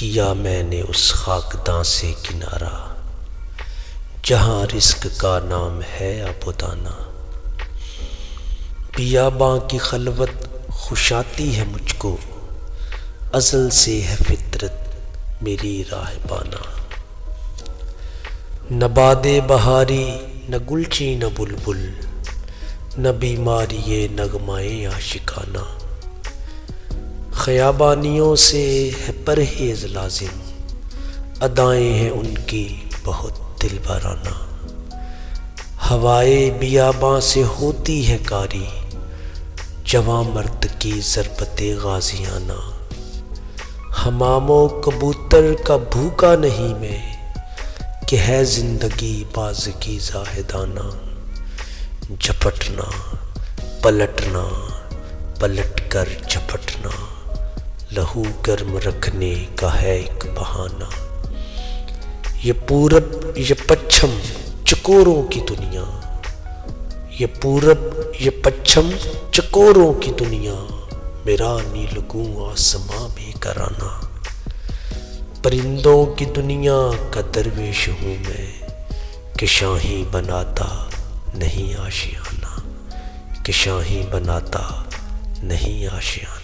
کیا میں نے اس خاکداں سے کنارہ جہاں رزق کا نام ہے آبودانہ۔ بیاباں کی خلوت خوش آتی ہے مجھ کو، ازل سے ہے فطرت میری راہبانہ۔ نہ باد بہاری نہ گلچی نہ بلبل، نہ بیماری نغمۂ عاشقانہ۔ خیابانیوں سے ہے پرہیز لازم، ادائیں ہیں ان کی بہت دلبرانہ۔ ہوائے بیاباں سے ہوتی ہے کاری، جواں مرد کی ضربت غازیانہ۔ حمام و کبوتر کا بھوکا نہیں میں، کہ ہے زندگی بازگی زاہدانہ۔ جھپٹنا پلٹنا پلٹ کر جھپٹنا، لہو گرم رکھنے کا ہے ایک بہانہ۔ یہ پورب یہ پچھم چکوروں کی دنیا، یہ پورب یہ پچھم چکوروں کی دنیا، میرا نیلگوں آسماں بھی کرانہ۔ پرندوں کی دنیا کا درویش ہوں میں، کہ شاہیں بناتا نہیں آشیانہ، کہ شاہیں بناتا نہیں آشیانہ۔